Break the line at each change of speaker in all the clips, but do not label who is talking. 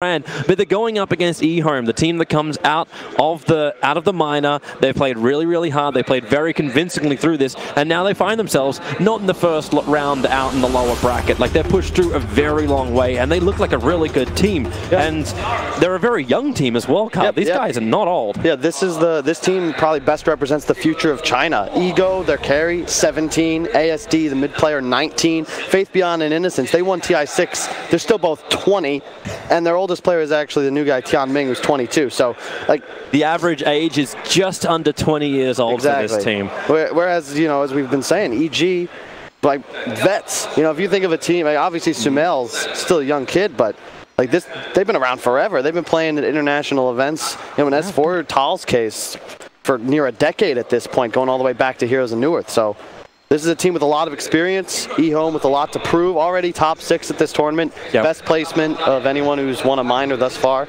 But they're going up against eHome, the team that comes out of the minor. They've played really, really hard. They played very convincingly through this, and now they find themselves not in the first round out in the lower bracket. Like, they're pushed through a very long way, and they look like a really good team. Yep. And they're a very young team as well, Carl. Yep, These guys are not old.
Yeah, this team probably best represents the future of China. Ego, their carry, 17. ASD, the mid player, 19. Faith Beyond and Innocence, they won TI6. They're still both 20, and their oldest player is actually the new guy, Tian Ming, who's 22. So, like,
the average age is just under 20 years old for this team.
Whereas, you know, as we've been saying, EG, like, vets. You know, if you think of a team, like, obviously Sumail's still a young kid, but like this, they've been around forever. They've been playing at international events. You know, in S4 Tal's case, for near a decade at this point, going all the way back to Heroes of Newerth. So this is a team with a lot of experience. eHome with a lot to prove. Already top 6 at this tournament. Yep. Best placement of anyone who's won a minor thus far.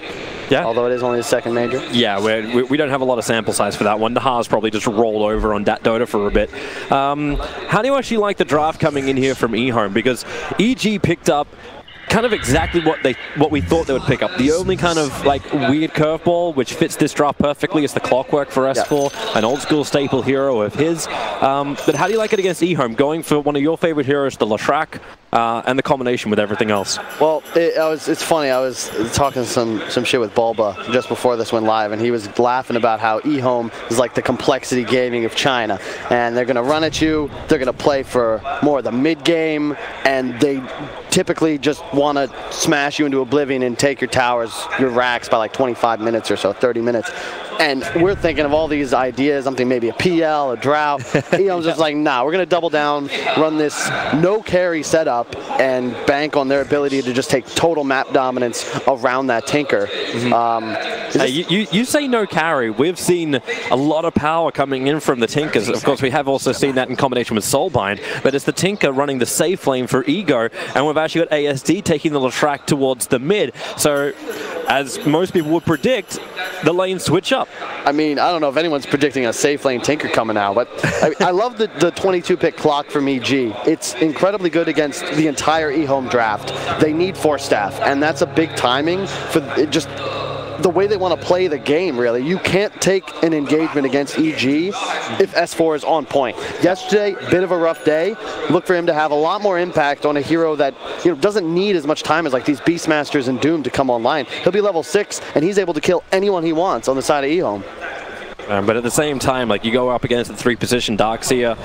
Yeah. Although it is only the second major.
Yeah, we don't have a lot of sample size for that one. Naha's probably just rolled over on Dat Dota for a bit. How do you actually like the draft coming in here from eHome? Because EG picked up kind of exactly what we thought they would pick up. The only kind of like weird curveball which fits this draft perfectly is the Clockwork for S4, an old school staple hero of his. But how do you like it against eHome? Going for one of your favorite heroes, the Leshrac, and the combination with everything else.
Well, it's funny. I was talking some shit with Bulba just before this went live, and he was laughing about how eHome is like the complexity gaming of China, and they're going to run at you. They're going to play for more of the mid game, and they typically just want to smash you into oblivion and take your towers, your racks by like 25 minutes or so, 30 minutes. And we're thinking of all these ideas, something maybe a PL, a drought. eHome's just like, nah, we're going to double down, run this no carry setup, and bank on their ability to just take total map dominance around that Tinker.
Hey, you say no carry. We've seen a lot of power coming in from the Tinkers. Of course, we have also seen that in combination with Soulbind, but it's the Tinker running the safe lane for Ego, and we've actually got ASD taking the Leshrac towards the mid. So, as most people would predict, the lanes switch up.
I mean, I don't know if anyone's predicting a safe lane Tinker coming out, but I love the 22-pick clock from EG. It's incredibly good against the entire eHome draft. They need 4 staff, and that's a big timing for just the way they want to play the game, really. You can't take an engagement against EG if S4 is on point. Yesterday, bit of a rough day. Look for him to have a lot more impact on a hero that, you know, doesn't need as much time as like these Beastmasters and Doom to come online. He'll be level 6, and he's able to kill anyone he wants on the side of eHome.
But at the same time, like, you go up against the 3-position Darkseer.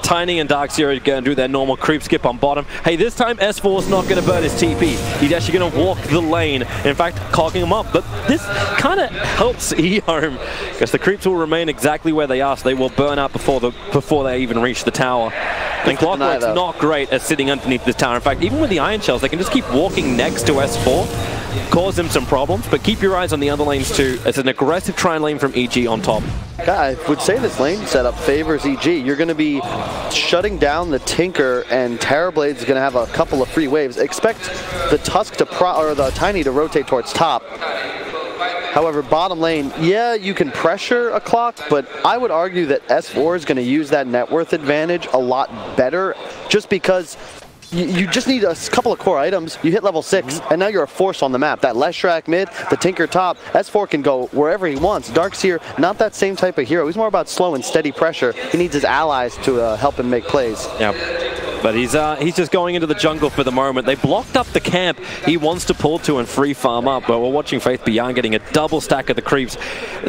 Tiny and Darkseer are going to do their normal creep skip on bottom. Hey, this time S4's not going to burn his TP. He's actually going to walk the lane, in fact, clogging him up. But this kind of helps eHome, because the creeps will remain exactly where they are, so they will burn out before they even reach the tower. And Clockwork's not great at sitting underneath this tower. In fact, even with the Iron Shells, they can just keep walking next to S4, cause them some problems, but keep your eyes on the other lanes too. It's an aggressive Trine lane from EG on top.
I would say this lane setup favors EG. You're going to be shutting down the Tinker, and Terrorblade's going to have a couple of free waves. Expect the Tusk to or the Tiny to rotate towards top. However, bottom lane, yeah, you can pressure a clock, but I would argue that S4 is going to use that net worth advantage a lot better, just because you just need a couple of core items. You hit level 6, and now you're a force on the map. That Leshrac mid, the Tinker top, S4 can go wherever he wants. Darkseer, not that same type of hero. He's more about slow and steady pressure. He needs his allies to help him make plays.
Yep. But he's just going into the jungle for the moment. They blocked up the camp he wants to pull to and free farm up, but we're watching Faith Beyond getting a double stack of the creeps.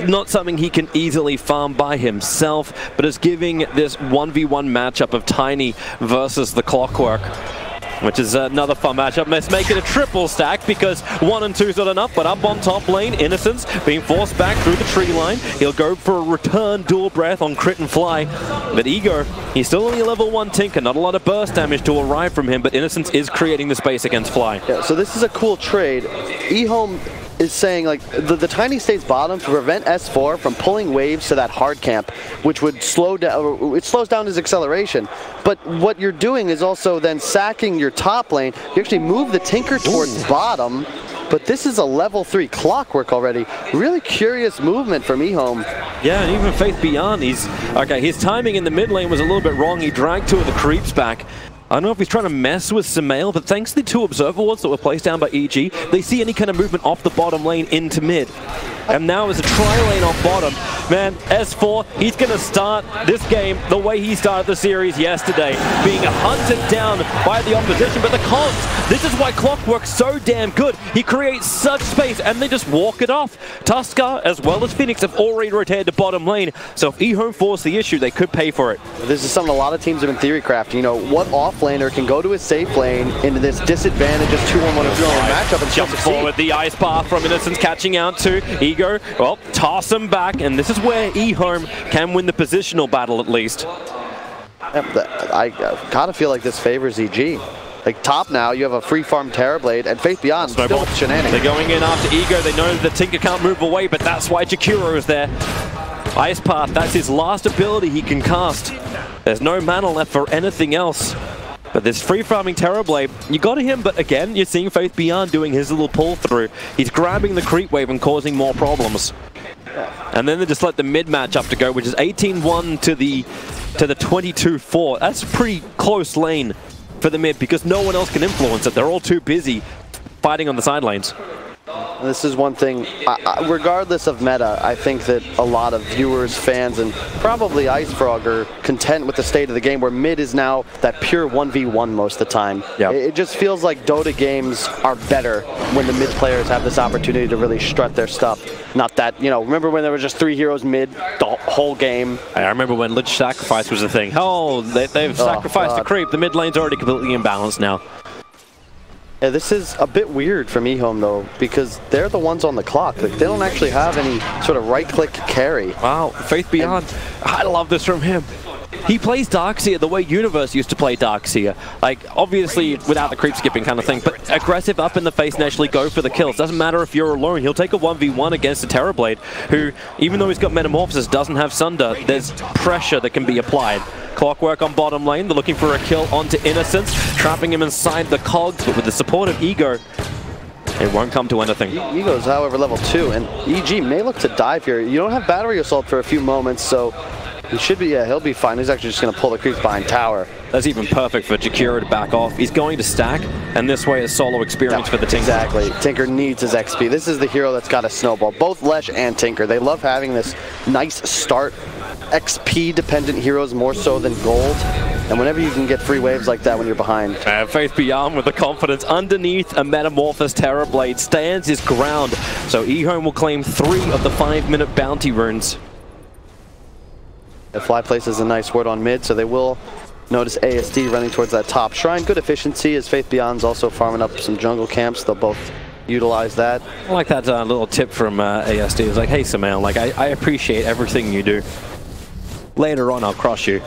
Not something he can easily farm by himself, but is giving this 1v1 matchup of Tiny versus the Clockwork, which is another fun matchup. Let's make it a triple stack, because 1 and 2's not enough, but up on top lane, Innocence being forced back through the tree line. He'll go for a return dual breath on Crit and Fly, but Ego, he's still only a level 1 Tinker. Not a lot of burst damage to arrive from him, but Innocence is creating the space against Fly.
Yeah, so this is a cool trade. eHome is saying, like, the Tiny stays bottom to prevent S4 from pulling waves to that hard camp, which would slow down, it slows down his acceleration. But what you're doing is also then sacking your top lane. You actually move the Tinker towards bottom, but this is a level 3 Clockwork already. Really curious movement from eHome.
Yeah, and even Faith Beyond, his timing in the mid lane was a little bit wrong. He dragged 2 of the creeps back. I don't know if he's trying to mess with Sumail, but thanks to the 2 observer wards that were placed down by EG, they see any kind of movement off the bottom lane into mid. And now as a tri-lane off bottom, man, S4, he's going to start this game the way he started the series yesterday, being hunted down by the opposition. But the cons, this is why Clockwork's so damn good. He creates such space, and they just walk it off. Tusker, as well as Phoenix, have already rotated to bottom lane, so if eHome force the issue, they could pay for it.
This is something a lot of teams have been theory crafting. You know, what offlaner can go to his safe lane into this disadvantageous 2-on-1 matchup and
jump forward, the ice path from Innocence catching out to Ego. Well, toss him back, and this is where eHome can win the positional battle at least.
I gotta feel like this favors EG. Like, top now, you have a free farm Terrorblade, and Faith Beyond still with shenanigans.
They're going in after Ego. They know that Tinker can't move away, but that's why Jakiro is there. Ice Path, that's his last ability he can cast. There's no mana left for anything else. But this free farming Terrorblade, you got him, but again, you're seeing Faith Beyond doing his little pull through. He's grabbing the creep wave and causing more problems. And then they just let the mid matchup to go, which is 18-1 to the 22-4. That's a pretty close lane for the mid because no one else can influence it. They're all too busy fighting on the side lanes.
This is one thing, regardless of meta, I think that a lot of viewers, fans, and probably IceFrog are content with the state of the game where mid is now that pure 1v1 most of the time.
Yep.
It just feels like Dota games are better when the mid players have this opportunity to really strut their stuff. Not that, you know, remember when there were just 3 heroes mid the whole game?
I remember when Lich Sacrifice was a thing. Oh, they've sacrificed the creep. The mid lane's already completely imbalanced now.
Yeah, this is a bit weird from eHome though, because they're the ones on the clock. Like, they don't actually have any sort of right-click carry.
Wow, Faith Beyond. I love this from him. He plays Darkseer the way Universe used to play Darkseer. Like, obviously without the creep skipping kind of thing, but aggressive up in the face and actually go for the kills. Doesn't matter if you're alone, he'll take a 1v1 against a Terrorblade, who, even though he's got Metamorphosis, doesn't have Sunder. There's pressure that can be applied. Clockwork on bottom lane, they're looking for a kill onto Innocence, trapping him inside the cogs, but with the support of Ego, it won't come to anything.
Ego's, however, level 2, and EG may look to dive here. You don't have Battery Assault for a few moments, so he should be, yeah, he'll be fine. He's actually just going to pull the creeps behind tower.
That's even perfect for Jakiro to back off. He's going to stack, and this way is solo experience for the Tinker.
Exactly. Tinker needs his XP. This is the hero that's got a snowball. Both Lesh and Tinker, they love having this nice start. XP-dependent heroes more so than gold. And whenever you can get free waves like that when you're behind.
Faith Beyond with the confidence underneath a Metamorphosis Terrorblade stands his ground. So eHome will claim 3 of the 5-minute bounty runes.
The Fly places a nice word on mid, so they will notice ASD running towards that top shrine. Good efficiency as Faith Beyond's also farming up some jungle camps. They'll both utilize that.
I like that little tip from ASD. It's like, hey Sumail, like I appreciate everything you do. Later on, I'll cross you.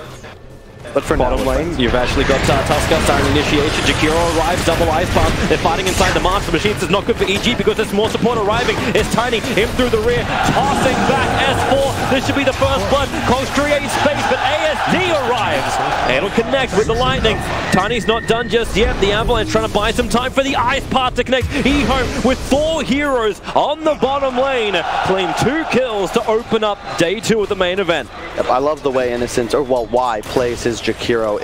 But for
bottom lane, you've actually got Tusker starting initiation. Jakiro arrives, double ice bomb. They're fighting inside the Monster Machines. It's not good for EG because there's more support arriving. It's Tiny, him through the rear, tossing back S4. This should be the first blood. Close creates space, but ASD arrives. It'll connect with the lightning. Tiny's not done just yet. The Avalanche trying to buy some time for the ice path to connect. eHome with 4 heroes on the bottom lane. Claim 2 kills to open up day 2 of the main event.
Yep, I love the way Innocence, or well, Y plays his Jakiro.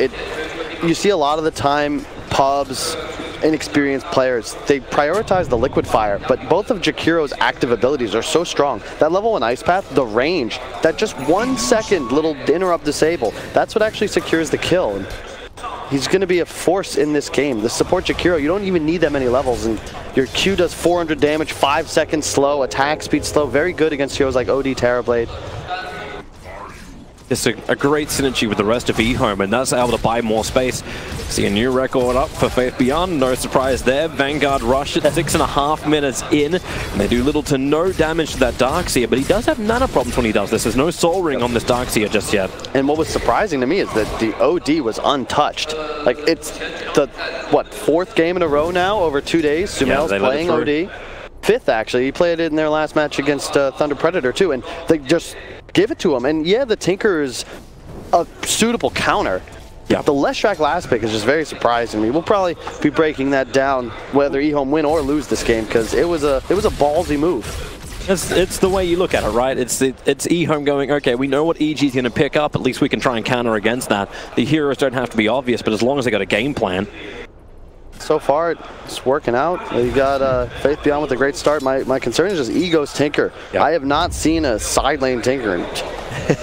You see a lot of the time, pubs, inexperienced players, they prioritize the liquid fire, but both of Jakiro's active abilities are so strong. That level 1 ice path, the range, that just 1 second little interrupt disable, that's what actually secures the kill. And he's going to be a force in this game. The support Jakiro, you don't even need that many levels, and your Q does 400 damage, 5 seconds slow, attack speed slow, very good against heroes like OD Terrorblade.
It's a great synergy with the rest of eHome, and that's able to buy more space. See a new record up for Faith Beyond, no surprise there. Vanguard rush at 6.5 minutes in, and they do little to no damage to that Darkseer, but he does have mana problems when he does this. There's no Soul Ring on this Darkseer just yet. And
what was surprising to me is that the OD was untouched. Like, it's the, what, 4th game in a row now over 2 days? Sumail's playing OD. 5th, actually. He played it in their last match against Thunder Predator, too, and they just give it to him. And yeah, the Tinker is a suitable counter. Yeah. The Leshrac last pick is just very surprising to me. We'll probably be breaking that down whether eHome win or lose this game because it was a ballsy move.
It's the way you look at it, right? It's eHome going, okay, we know what EG is going to pick up. At least we can try and counter against that. The heroes don't have to be obvious, but as long as they got a game plan.
So far, it's working out. You got Faith Beyond with a great start. My concern is just Ego's Tinker. Yep. I have not seen a side lane Tinker in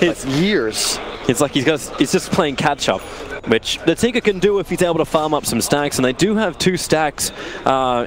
like years.
It's like he's just playing catch up, which the Tinker can do if he's able to farm up some stacks, and they do have 2 stacks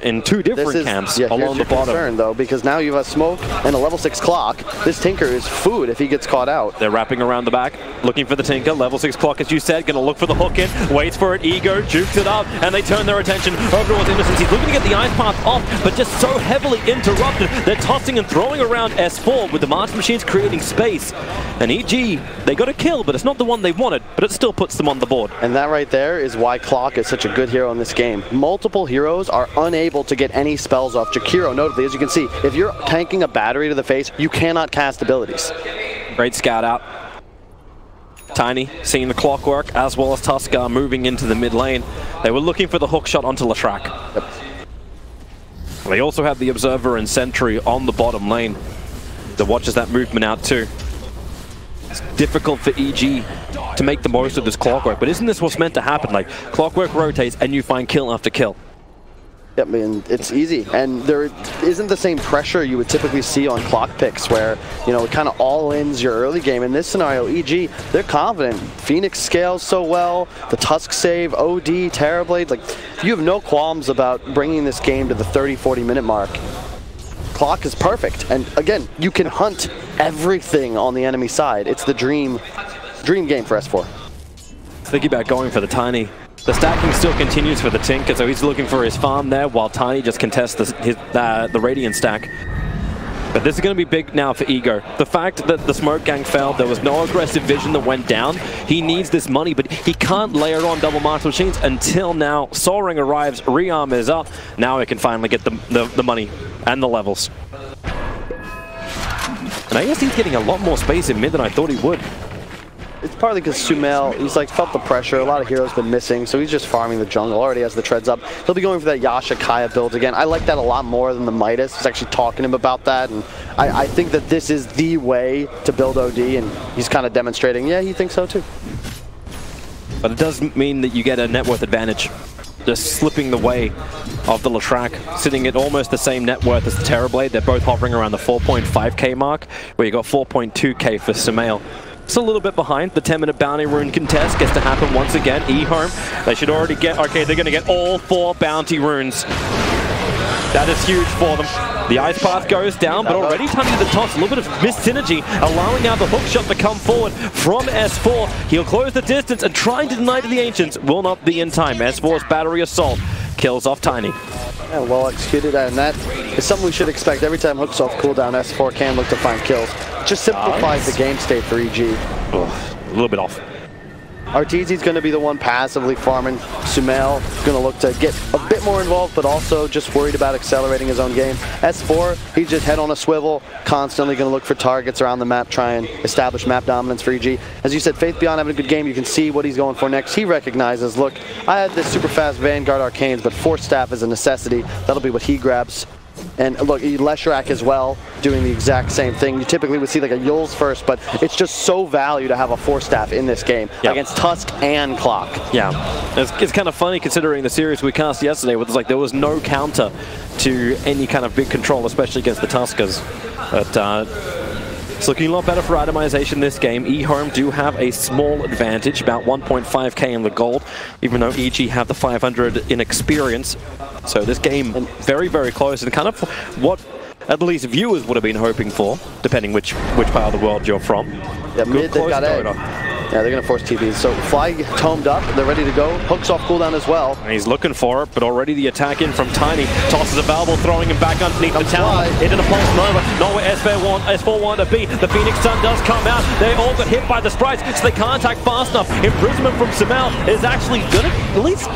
in 2 different camps along the bottom.
Concern, though, because now you have a Smoke and a level 6 Clock. This Tinker is food if he gets caught out.
They're wrapping around the back, looking for the Tinker. Level 6 Clock, as you said, going to look for the hook in, waits for it. Ego jukes it up, and they turn their attention over towards Innocence. He's looking to get the Ice Path off, but just so heavily interrupted. They're tossing and throwing around S4 with the March Machines creating space. And EG, they got a kill, but it's not the one they wanted, but it still puts them on the board.
And that right there is why Clock is such a good hero in this game. Multiple heroes are unable to get any spells off. Jakiro, notably, as you can see, if you're tanking a battery to the face, you cannot cast abilities.
Great scout out. Tiny seeing the clockwork, as well as Tuskar moving into the mid lane. They were looking for the hook shot onto Leshrac.
Yep.
They also have the Observer and Sentry on the bottom lane that watches that movement out too. It's difficult for EG to make the most of this clockwork, but isn't this what's meant to happen? Like, clockwork rotates and you find kill after kill.
Yep, I mean, it's easy, and there isn't the same pressure you would typically see on clock picks where, you know, it kind of all ends your early game. In this scenario, EG, they're confident. Phoenix scales so well, the Tusk save, OD, Terrorblade, like, you have no qualms about bringing this game to the 30-40 minute mark. Clock is perfect, and again, you can hunt everything on the enemy side. It's the dream game for S4.
Thinking about going for the Tiny. The stacking still continues for the Tinker, so he's looking for his farm there, while Tiny just contests the Radiant stack. But this is going to be big now for Ego. The fact that the Smoke Gang failed, there was no aggressive vision that went down. He needs this money, but he can't layer on double March Machines until now. Soaring arrives, rearm is up. Now he can finally get the money and the levels. And I guess he's getting a lot more space in mid than I thought he would.
It's partly because Sumail, he's like felt the pressure. A lot of heroes been missing, so he's just farming the jungle. Already has the treads up. He'll be going for that Yasha Kaya build again. I like that a lot more than the Midas. He's actually talking to him about that, and I think that this is the way to build OD, and he's kind of demonstrating, yeah, he thinks so too.
But it does mean that you get a net worth advantage. Just slipping the way of the Leshrac, sitting at almost the same net worth as the Terrorblade. They're both hovering around the 4.5k mark, where you got 4.2k for Sumail. It's a little bit behind. The 10-minute bounty rune contest gets to happen once again. eHome, they should already get, okay, they're going to get all 4 bounty runes. That is huge for them. The Ice Path goes down, but already Tiny the toss, a little bit of missed synergy, allowing now the hook shot to come forward from S4. He'll close the distance and trying to deny to the Ancients will not be in time. S4's battery assault kills off Tiny.
Yeah, well executed, and that is something we should expect. Every time hooks off cooldown, S4 can look to find kills. Just simplifies the game state for EG.
Ugh, a little bit off.
Arteezy's going to be the one passively farming. Sumail going to look to get a bit more involved, but also just worried about accelerating his own game. S4, he's just head on a swivel, constantly going to look for targets around the map, try and establish map dominance for EG. As you said, Faith Beyond having a good game. You can see what he's going for next. He recognizes, look, I had this super fast Vanguard Arcanes, but Force Staff is a necessity. That'll be what he grabs. And look, Leshrac as well, doing the exact same thing. You typically would see like a Yules first, but it's just so value to have a Force Staff in this game against Tusk and Clock.
Yeah, it's kind of funny considering the series we cast yesterday, where there was no counter to any kind of big control, especially against the Tuskers. But it's looking a lot better for itemization this game. eHome do have a small advantage, about 1.5k in the gold, even though EG have the 500 in experience. So this game very, very close, and kind of what at least viewers would have been hoping for, depending which part of the world you're from.
Yeah, mid, they've got A. Yeah, they're going to force TVs. So Fly tomed up, they're ready to go. Hooks off cooldown as well.
And he's looking for it, but already the attack in from Tiny. Tosses a Valble, throwing him back underneath the tower. Into the Pulse Nova. Not where S4 want to be. The Phoenix Sun does come out. They all got hit by the sprites, so they can't attack fast enough. Imprisonment from Sumail is actually going to at least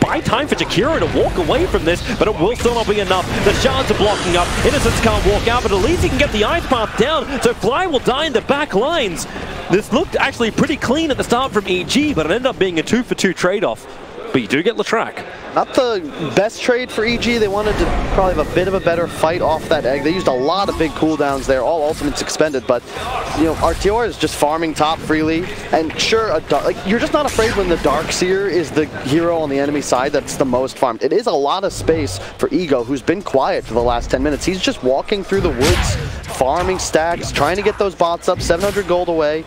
buy time for Jakiro to walk away from this, but it will still not be enough. The shards are blocking up. Innocence can't walk out, but at least he can get the Ice Path down, so Fly will die in the back lines. This looked actually pretty clean at the start from EG, but it ended up being a 2-for-2 trade-off. but you do get Leshrac.
Not the best trade for EG. They wanted to probably have a bit of a better fight off that egg. They used a lot of big cooldowns there, all ultimates expended, but you know, Arteor is just farming top freely, and sure, you're just not afraid when the Darkseer is the hero on the enemy side that's the most farmed. It is a lot of space for Ego, who's been quiet for the last 10 minutes. He's just walking through the woods, farming stacks, trying to get those bots up, 700 gold away.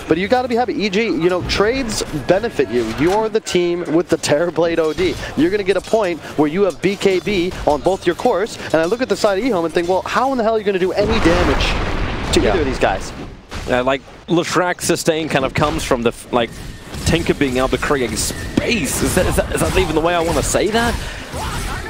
But you got to be happy. EG, you know, trades benefit you. You're the team with the Terrorblade OD. You're going to get a point where you have BKB on both your cores, and I look at the side of eHome and think, well, how in the hell are you going to do any damage to either of these guys?
Like, Leshrac's sustain kind of comes from the, like, Tinker being able to create space. Is that even the way I want to say that?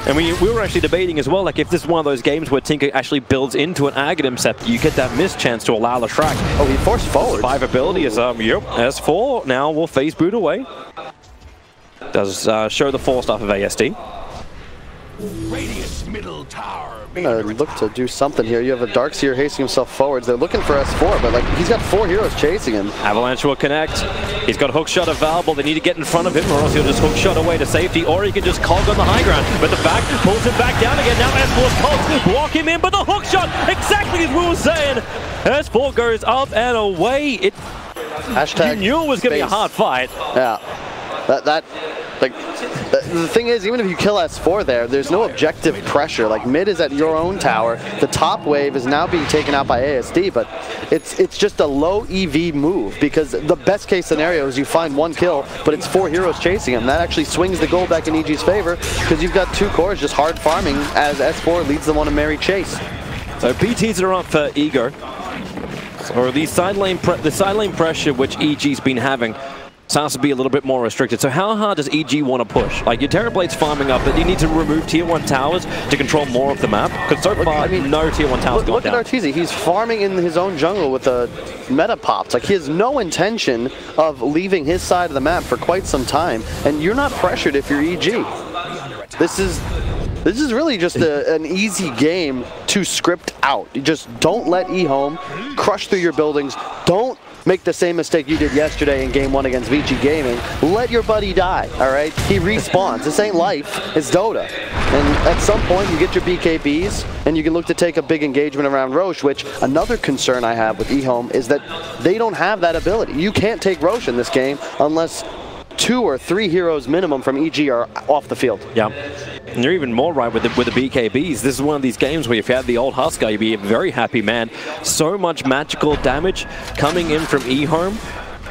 And we were actually debating as well, like if this is one of those games where Tinker actually builds into an Aghanim set, you get that missed chance to allow Leshrac.
Oh, he forced forward.
5 ability is, yep, S4 now will phase boot away. Does show the 4-staff of ASD.
Radius middle tower.
I'm gonna look to do something here. You have a Darkseer hasting himself forwards. They're looking for S4, but like he's got 4 heroes chasing him.
Avalanche will connect. He's got hookshot available. They need to get in front of him, or else he'll just hookshot away to safety, or he can just cog on the high ground. But the back pulls him back down again. Now S4's cogs block him in, but the hookshot, exactly as we were saying. S4 goes up and away.
Hashtag
you knew it was going to be a hard fight.
Yeah. Like, the thing is, even if you kill S4 there, there's no objective pressure. Like, mid is at your own tower. The top wave is now being taken out by ASD, but it's just a low EV move, because the best case scenario is you find 1 kill, but it's 4 heroes chasing him. That actually swings the gold back in EG's favor, because you've got 2 cores just hard farming as S4 leads them on a merry chase.
So PTs are up for Ego. Or the side lane pressure which EG's been having sounds to be a little bit more restricted. So how hard does EG want to push? Like, your Terrorblade's farming up, but you need to remove tier 1 towers to control more of the map. Because so far, no tier 1 towers gone down.
Look at Arteezy. He's farming in his own jungle with the meta pops. Like, he has no intention of leaving his side of the map for quite some time. And you're not pressured if you're EG. This is really just an easy game to script out. You just don't let eHome crush through your buildings. Don't make the same mistake you did yesterday in Game 1 against Vici Gaming. Let your buddy die, all right? He respawns. This ain't life. It's Dota. And at some point, you get your BKBs, and you can look to take a big engagement around Rosh, which another concern I have with eHome is that they don't have that ability. You can't take Rosh in this game unless 2 or 3 heroes minimum from EG are off the field.
Yeah. And you're even more right with the BKBs. This is one of these games where if you had the old Huskar, you'd be a very happy man. So much magical damage coming in from eHome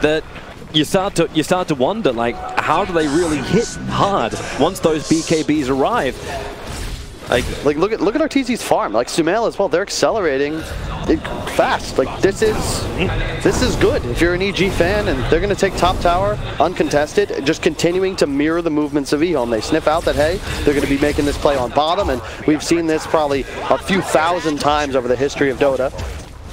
that you start to wonder, like, how do they really hit hard once those BKBs arrive?
Like look at Arteezy's farm. Like Sumail as well, they're accelerating fast. Like this is good if you're an EG fan, and they're gonna take top tower uncontested, just continuing to mirror the movements of eHome. They sniff out that, hey, they're gonna be making this play on bottom, and we've seen this probably a few thousand times over the history of Dota.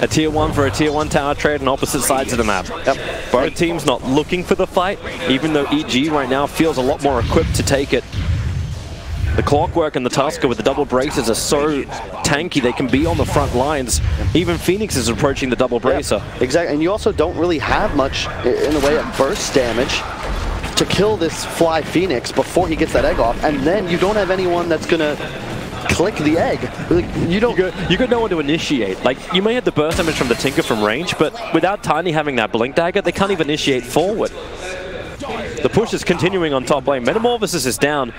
A tier 1 for a tier 1 tower trade on opposite sides of the map.
Yep.
Both teams not looking for the fight, even though EG right now feels a lot more equipped to take it. The Clockwork and the Tusker with the double braces are so tanky, they can be on the front lines. Even Phoenix is approaching the double bracer.
Yeah, exactly, and you also don't really have much in the way of burst damage to kill this fly Phoenix before he gets that egg off, and then you don't have anyone that's gonna click the egg. Like, you got
no one to initiate. Like, you may have the burst damage from the Tinker from range, but without Tiny having that blink dagger, they can't even initiate forward. The push is continuing on top lane. Metamorphosis is down.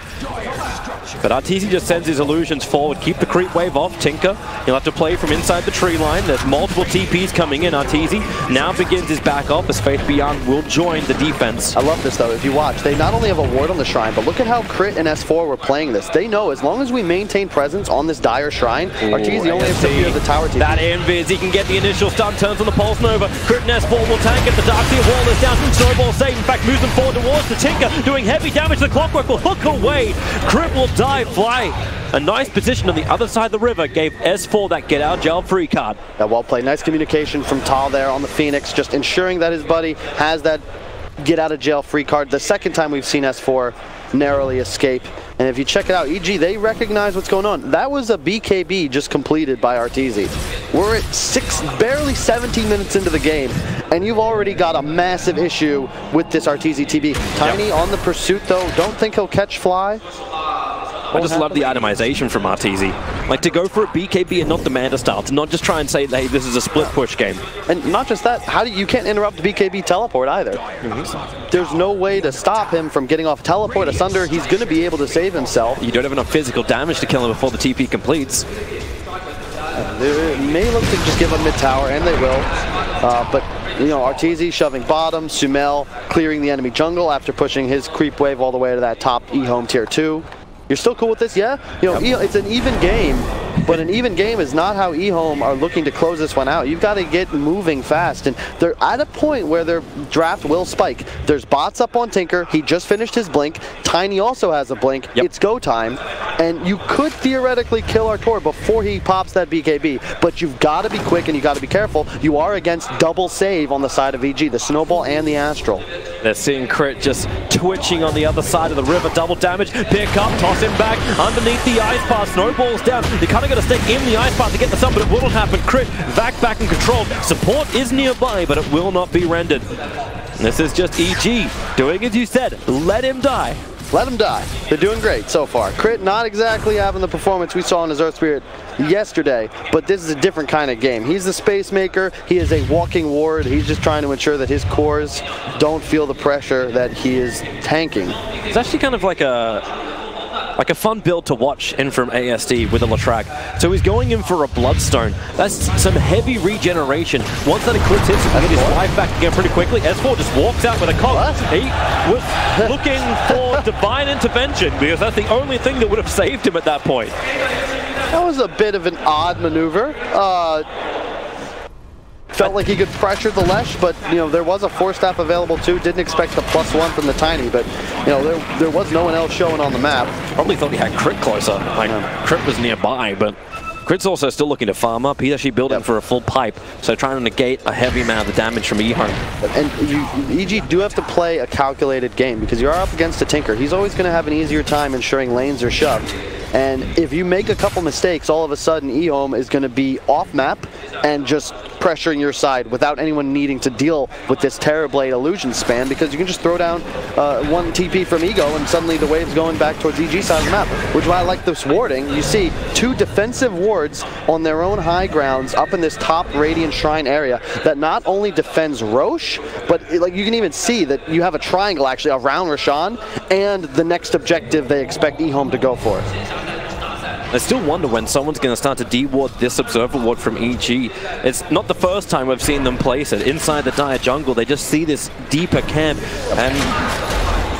But Arteezy just sends his illusions forward. Keep the creep wave off. Tinker, he'll have to play from inside the tree line. There's multiple TPs coming in. Arteezy now begins his back off as Faith Beyond will join the defense.
I love this though. If you watch, they not only have a ward on the shrine, but look at how Crit and S4 were playing this. They know as long as we maintain presence on this dire shrine, Arteezy only has to fear the tower TP.
That invis, he can get the initial stun, turns on the Pulse Nova. Crit and S4 will tank it. The Darkseer wall is down. Snowball save, in fact, moves them forward towards the Tinker, doing heavy damage. The Clockwork will hook away. Crit will die fly. A nice position on the other side of the river gave S4 that get out jail free card.
Yeah, well played. Nice communication from Tal there on the Phoenix, just ensuring that his buddy has that get out of jail free card. The second time we've seen S4 narrowly escape And if you check it out, EG, they recognize what's going on. That was a BKB just completed by Arteezy. We're at barely 17 minutes into the game, and you've already got a massive issue with this Arteezy TB. Tiny on the pursuit, though. Don't think he'll catch Fly.
I just love the itemization from Arteezy. Like, to go for a BKB and not the Manta style, to not just try and say, hey, this is a split push game.
And not just that, you can't interrupt BKB teleport either. There's no way to stop him from getting off teleport asunder. He's going to be able to save himself.
You don't have enough physical damage to kill him before the TP completes.
They may look to just give him mid-tower, and they will. But, you know, Arteezy shoving bottom, Sumail clearing the enemy jungle after pushing his creep wave all the way to that top eHome tier 2. You're still cool with this? Yeah? You know, it's an even game, but an even game is not how eHome are looking to close this one out. You've got to get moving fast, and they're at a point where their draft will spike. There's bots up on Tinker. He just finished his blink. Tiny also has a blink.
Yep.
It's go time, and you could theoretically kill Artur before he pops that BKB, but you've got to be quick and you got to be careful. You are against double save on the side of EG, the Snowball and the Astral.
They're seeing Crit just twitching on the other side of the river. Double damage. Pick up, toss him back underneath the ice path. Snowball's down. You kind of got to stay in the ice path to get the sun, but it will happen. Crit back in control. Support is nearby, but it will not be rendered. This is just EG doing as you said. Let him die.
Let him die. They're doing great so far. Crit not exactly having the performance we saw in his Earth Spirit yesterday, but this is a different kind of game. He's the space maker. He is a walking ward. He's just trying to ensure that his cores don't feel the pressure that he is tanking.
It's actually kind of like a fun build to watch in from ASD with a Leshrac. So he's going in for a Bloodstone. That's some heavy regeneration. Once that Eclipse hits, he can get his life back again pretty quickly. S4 just walks out with a cog. He was looking for divine intervention because that's the only thing that would have saved him at that point.
That was a bit of an odd maneuver. Felt like he could pressure the Lesh, but you know there was a Force Staff available too. Didn't expect the +1 from the Tiny, but you know there was no one else showing on the map.
Probably thought he had Crit closer. Like Crit was nearby, but Crit's also still looking to farm up. He's actually building for a full pipe, so trying to negate a heavy amount of the damage from eHome.
And EG do have to play a calculated game because you are up against a Tinker. He's always going to have an easier time ensuring lanes are shoved. And if you make a couple mistakes, all of a sudden eHome is going to be off map and just pressuring your side without anyone needing to deal with this Terrorblade illusion spam, because you can just throw down one TP from Ego and suddenly the wave's going back towards EG side of the map, which is why I like this warding. You see two defensive wards on their own high grounds up in this top Radiant Shrine area that not only defends Roche, but like you can even see that you have a triangle actually around Roshan and the next objective they expect eHome to go for.
I still wonder when someone's going to start to de-ward this Observer Ward from EG. It's not the first time we've seen them place it. Inside the Dire jungle, they just see this deeper camp, and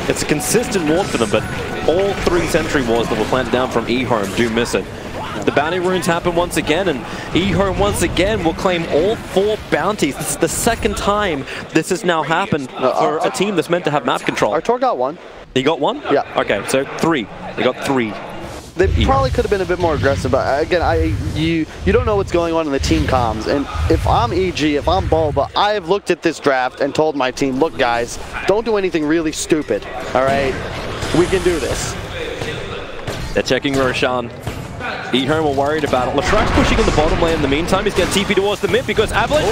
it's a consistent ward for them, but all 3 sentry wards that were planted down from eHome do miss it. The bounty runes happen once again, and eHome once again will claim all 4 bounties. This is the second time this has now happened for a team that's meant to have map control.
Artur got 1.
He got 1?
Yeah.
Okay, so 3. They got 3.
They probably could have been a bit more aggressive, but again, you don't know what's going on in the team comms. And if I'm EG, if I'm Bulba, I've looked at this draft and told my team, look guys, don't do anything really stupid, all right? We can do this.
They're checking Roshan. eHome are worried about it. Lashrac's pushing in the bottom lane in the meantime. He's getting TP towards the mid because Avalanche,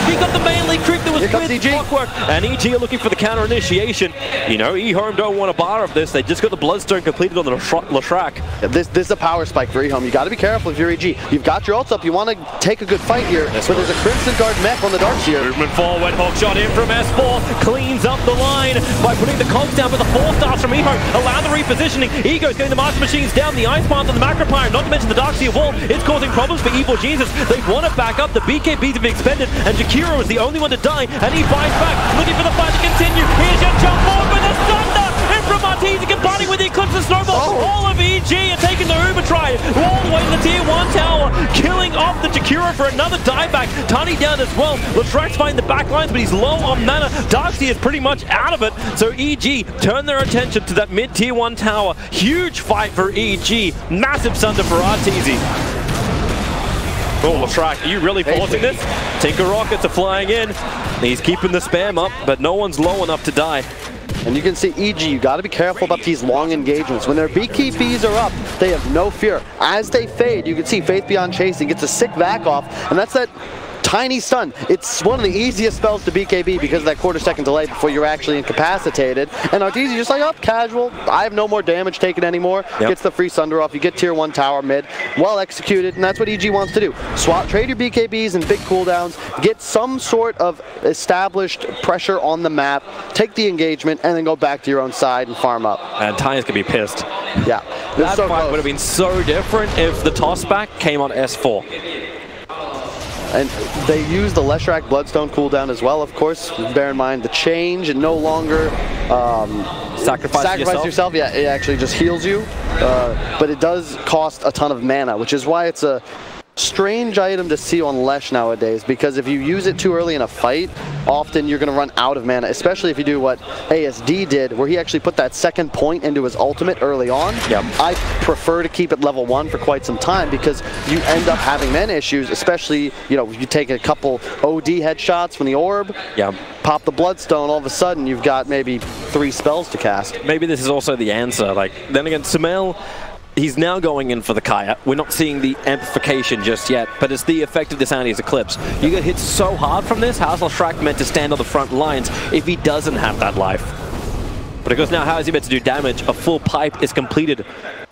he got the melee creep that was with Clockwork. And EG are looking for the counter initiation. You know, eHome don't want a bar of this. They just got the Bloodstone completed on the Leshrac.
Yeah, this is a power spike for eHome. You got to be careful if you're EG. You've got your ults up. You want to take a good fight here, but there's a Crimson Guard mech on the Darkseer.
Movement forward, Hawkshot in from S4, cleans up the line by putting the cogs down, but the 4 stars from eHome allow the repositioning. Ego's getting the Master Machines down, the Ice Path and the Macro Pyre, not to mention the Darkseer wall. It's causing problems for Evil Jesus. They want to back up. The BKBs have been expended, and Jakiro is the only one to die, and he buys back, looking for the fight to continue. Here's your jump forward with the Thunder! In from Arteezy combining with the Eclipse and Snowball. All of EG are taking the Uber try all the way to the tier 1 tower, killing off the Jakiro for another dieback. Tiny down as well. Lashrac's fighting the back lines, but he's low on mana. Darkseer is pretty much out of it, so EG turn their attention to that mid tier 1 tower. Huge fight for EG. Massive Sunder for Arteezy. Oh, Leshrac, are you really forcing this? Tinker Rockets are flying in. He's keeping the spam up, but no one's low enough to die.
And you can see EG, you got to be careful about these long engagements. When their BKBs are up, they have no fear. As they fade, you can see Faith Beyond chasing, gets a sick back off, and that's that tiny stun. It's one of the easiest spells to BKB because of that quarter-second delay before you're actually incapacitated. And Arteezy just like, oh, casual. I have no more damage taken anymore. Yep. Gets the free Sunder off. You get tier 1 tower mid. Well executed, and that's what EG wants to do. Trade your BKBs and big cooldowns. Get some sort of established pressure on the map. Take the engagement, and then go back to your own side and farm up.
And Tynes could be pissed.
Yeah.
That fight would have been so different if the tossback came on S4.
And they use the Leshrac Bloodstone cooldown as well, of course. Bear in mind the change and no longer
sacrifice
yourself. Yeah, it actually just heals you. But it does cost a ton of mana, which is why it's a strange item to see on Lesh nowadays, because if you use it too early in a fight, often you're going to run out of mana, especially if you do what ASD did, where he actually put that second point into his ultimate early on.
Yep.
I prefer to keep it level 1 for quite some time because you end up having mana issues, especially, you know, you take a couple OD headshots from the orb,
yep.
Pop the Bloodstone, all of a sudden you've got maybe 3 spells to cast.
Maybe this is also the answer. Like, then again, Sumail, he's now going in for the Kaya. We're not seeing the amplification just yet, but it's the effect of this Andy's Eclipse. You get hit so hard from this, how's Leshrac meant to stand on the front lines if he doesn't have that life? But of course now, how is he meant to do damage? A full pipe is completed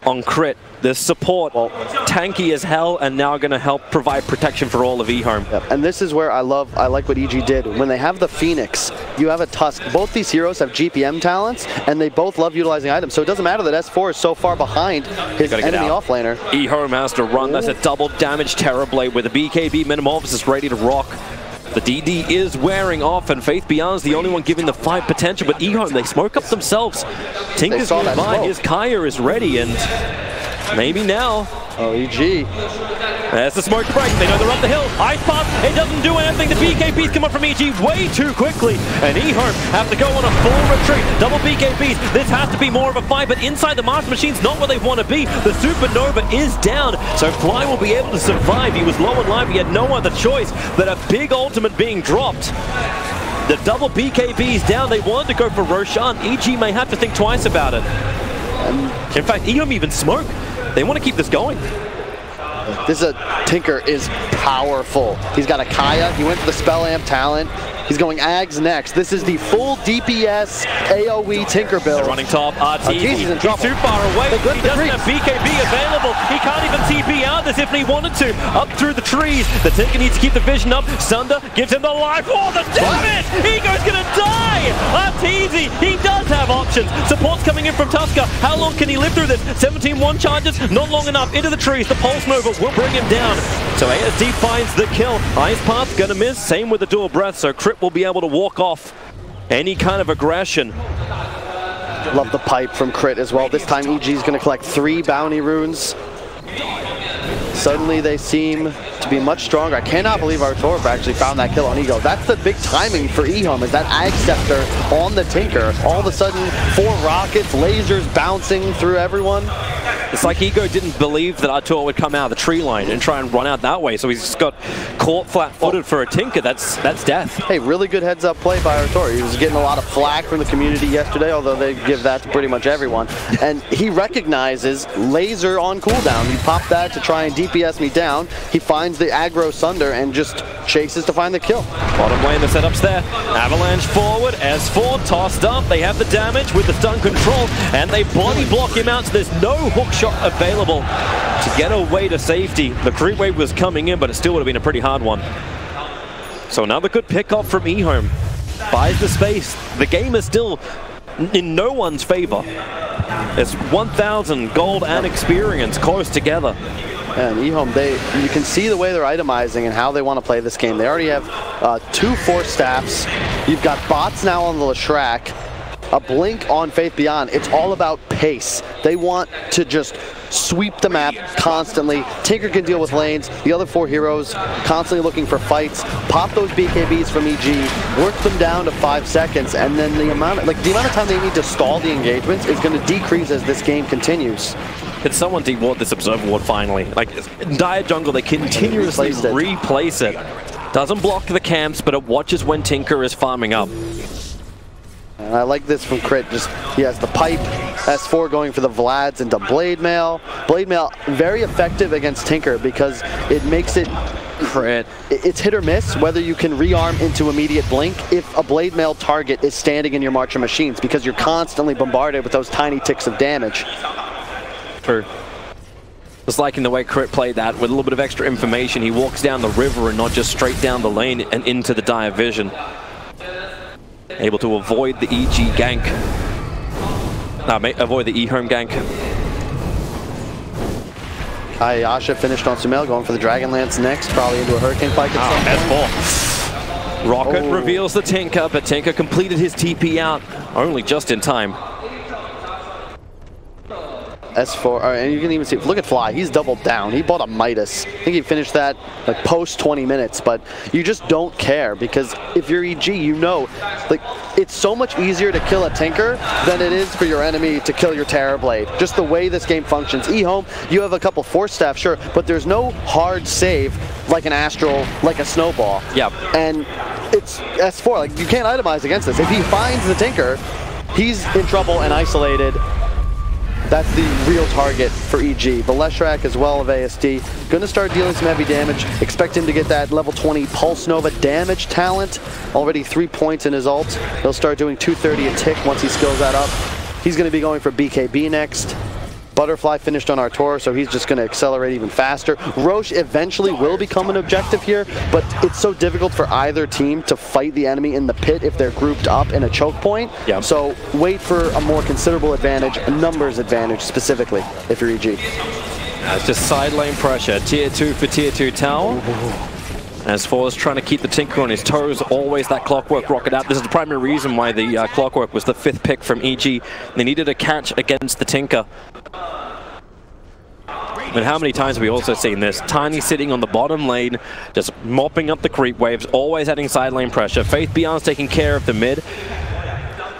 on crit. The support, well, tanky as hell, and now going to help provide protection for all of eHome.
Yep. And this is where I like what EG did. When they have the Phoenix, you have a Tusk. Both these heroes have GPM talents, and they both love utilizing items. So it doesn't matter that S4 is so far behind his enemy offlaner.
eHome has to run. That's a double damage Terrorblade with a BKB Metamorphosis ready to rock. The DD is wearing off, and Faith Beyond's the only one giving the fight potential, but eHome, they smoke up themselves. Tinker's nearby, his Kaya is ready, and maybe now.
Oh, EG.
There's the smoke break. They know they're up the hill. Ice Path, it doesn't do anything. The BKBs come up from EG way too quickly, and eHome have to go on a full retreat. Double BKBs. This has to be more of a fight, but inside the Master Machine's not where they want to be. The Supernova is down, so Fly will be able to survive. He was low on life. He had no other choice but a big ultimate being dropped. The double BKBs down. They wanted to go for Roshan. EG may have to think twice about it. In fact, eHome even smoke. They want to keep this going.
This Tinker is powerful. He's got a Kaya. He went for the Spell Amp talent. He's going Ags next. This is the full DPS AoE Tinker build.
They're running top. Arteezy
in trouble.
He's too far away. He doesn't have BKB available. He can't even TP out this if he wanted to. Up through the trees. The Tinker needs to keep the vision up. Sunder gives him the life. Oh, the damage! Ego's gonna die! Arteezy, he does have options. Support's coming in from Tusker. How long can he live through this? 17-1 charges, not long enough. Into the trees. The Pulse Nova will bring him down. So ASD finds the kill. Ice Path gonna miss. Same with the dual breath. So Crit will be able to walk off any kind of aggression.
Love the pipe from Crit as well. This time EG is going to collect 3 bounty runes. Suddenly they seem to be much stronger. I cannot believe our Torp actually found that kill on Ego. That's the big timing for eHome, is that Ag Scepter on the Tinker. All of a sudden, 4 rockets, lasers bouncing through everyone.
It's like Ego didn't believe that Artur would come out of the tree line and try and run out that way, so he's just got caught flat-footed for a Tinker. That's death.
Hey, really good heads-up play by Artur. He was getting a lot of flack from the community yesterday, although they give that to pretty much everyone. And he recognizes laser on cooldown. He popped that to try and DPS me down. He finds the aggro Sunder and just chases to find the kill.
Bottom lane, the setup's there. Avalanche forward, S4 tossed up. They have the damage with the stun control, and they body block him out, so there's no hook shot available to get away to safety. The creep wave was coming in, but it still would have been a pretty hard one. So another good pickup from eHome. Buys the space. The game is still in no one's favor. It's 1,000 gold and experience close together.
And eHome, you can see the way they're itemizing and how they want to play this game. They already have 2 Force Staffs. You've got bots now on the Leshrac. A blink on Faith Beyond. It's all about pace. They want to just sweep the map constantly. Tinker can deal with lanes. The other 4 heroes constantly looking for fights. Pop those BKBs from EG, work them down to 5 seconds, and then the amount of time they need to stall the engagements is going to decrease as this game continues.
Can someone deward this Observer Ward finally? Like, in Dire Jungle, they continuously replace it. Doesn't block the camps, but it watches when Tinker is farming up.
and I like this from Crit. Just he has the pipe. S4 going for the Vlads into Blade Mail. Blade Mail very effective against Tinker because it makes it
Crit.
It's hit or miss whether you can rearm into immediate blink if a Blade Mail target is standing in your Marcher machines, because you're constantly bombarded with those tiny ticks of damage.
True. Just liking the way Crit played that with a little bit of extra information. He walks down the river and not just straight down the lane and into the Dire vision. Able to avoid the EG gank. Avoid the E-Home gank.
Ayasha finished on Sumail, going for the Dragonlance next, probably into a Hurricane Pike at
some point. Rocket reveals the Tinker, but Tinker completed his TP out only just in time.
S4, and you can even see, look at Fly, he's doubled down. He bought a Midas. I think he finished that like post 20 minutes, but you just don't care, because if you're EG, you know, like, it's so much easier to kill a Tinker than it is for your enemy to kill your Terrorblade. Just the way this game functions. E-Home, you have a couple Force Staff, sure, but there's no hard save like an Astral, like a Snowball.
Yep. And
it's S4, like, you can't itemize against this. If he finds the Tinker, he's in trouble and isolated. That's the real target for EG. Baleshrak as well of ASD. Going to start dealing some heavy damage. Expect him to get that level 20 Pulse Nova damage talent. Already 3 points in his ult. He'll start doing 230 a tick once he skills that up. He's going to be going for BKB next. Butterfly finished on Artor, so he's just going to accelerate even faster. Roche eventually will become an objective here, but it's so difficult for either team to fight the enemy in the pit if they're grouped up in a choke point.
Yep.
So wait for a more considerable advantage, a numbers advantage specifically, if you're EG.
It's just side lane pressure. Tier 2 for Tier 2 tower. S4 is trying to keep the Tinker on his toes, always that Clockwork rocket out. This is the primary reason why the Clockwork was the 5th pick from EG. They needed a catch against the Tinker. But how many times have we also seen this? Tiny sitting on the bottom lane, just mopping up the creep waves, always adding side lane pressure. Faith Beyond's taking care of the mid.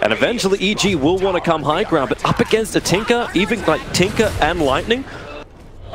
And eventually EG will want to come high ground, but up against a Tinker, even like Tinker and Lightning,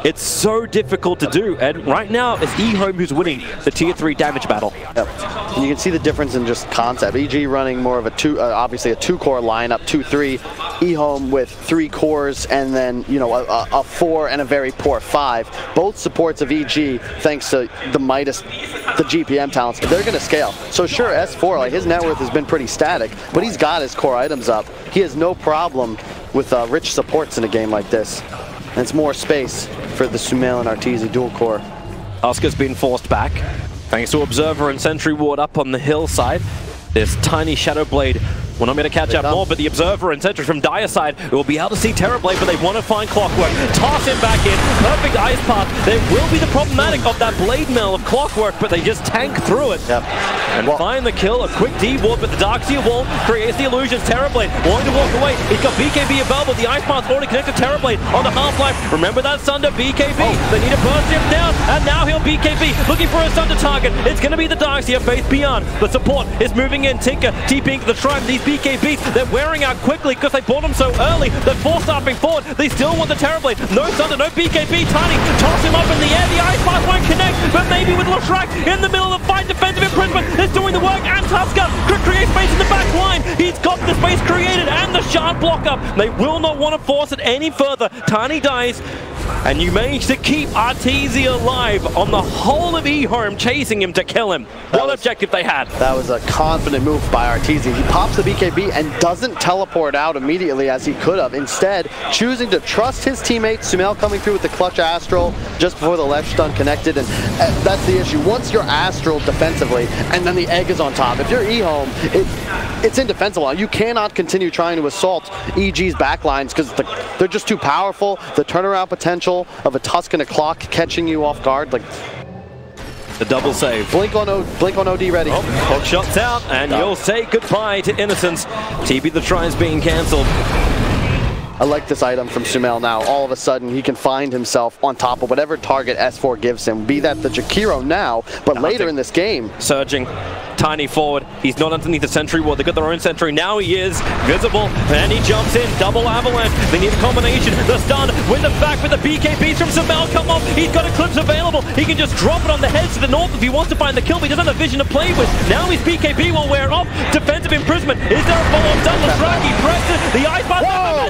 it's so difficult to do, and right now it's E-Home who's winning the Tier 3 damage battle.
Yep. And you can see the difference in just concept. EG running more of a obviously a 2-core lineup, 2-3. E-Home with 3 cores, and then, you know, a 4 and a very poor 5. Both supports of EG, thanks to the Midas, the GPM talents, they're going to scale. So sure, S4, like, his net worth has been pretty static, but he's got his core items up. He has no problem with rich supports in a game like this. And it's more space for the Sumail and Arteezy dual core.
Husk's been forced back, thanks to Observer and Sentry Ward up on the hillside. This tiny Shadow Blade will not be able to catch up more, but the Observer and Sentry from Dire side will be able to see Terrorblade, but they want to find Clockwork. Toss him back in, perfect ice path. There will be the problematic of that Blade Mail of Clockwork, but they just tank through it.
Yep.
And find the kill, a quick D-Ward, but the Darkseer wall creates the illusions. Terrorblade wanting to walk away. He's got BKB available, the ice path's already connected to Terrorblade on the Half-Life. Remember that Sunder BKB. They need to burst him down, and now he'll BKB, looking for a Sunder target. It's going to be the Darkseer, Faith Beyond. The support is moving in. Tinker TPing to the Shrine. These BKBs, they're wearing out quickly because they bought them so early. They're force-stopping forward. They still want the Terrorblade. No Sunder, no BKB. Tiny, toss him up in the air. The ice path won't connect, but maybe with Leshrac in the middle of the fight, defensive imprisonment is doing the work, and Tusker could create space in the back line. He's got the space created and the shard block up. They will not want to force it any further. Tiny dies, and you manage to keep Arteezy alive on the whole of E-Home, chasing him to kill him. What objective they had.
That was a confident move by Arteezy. He pops the BKB and doesn't teleport out immediately as he could have. Instead, choosing to trust his teammate. Sumail coming through with the clutch Astral just before the left stun connected, and that's the issue. Once you're Astral defensively, and then the egg is on top, if you're E-Home, it's indefensible. You cannot continue trying to assault EG's backlines because they're just too powerful. The turnaround potential of a Tusk and a Clock catching you off guard, like,
the double save.
Blink on OD ready.
Oh, hook shot's out, and you'll say goodbye to Innocence. TP the Trine's being cancelled.
I like this item from Sumail now. All of a sudden, he can find himself on top of whatever target S4 gives him. Be that the Jakiro now, but later in this game.
Surging. Tiny forward. He's not underneath the sentry ward. They got their own sentry. Now he is visible, and he jumps in. Double avalanche. They need a combination. The stun with the back with the BKBs from Sumail come off. He's got Eclipse available. He can just drop it on the heads to the north if he wants to find the kill, but he doesn't have vision to play with. Now his BKB will wear off. Defensive imprisonment. Is there a follow-up done? Lastraki presses the ice path.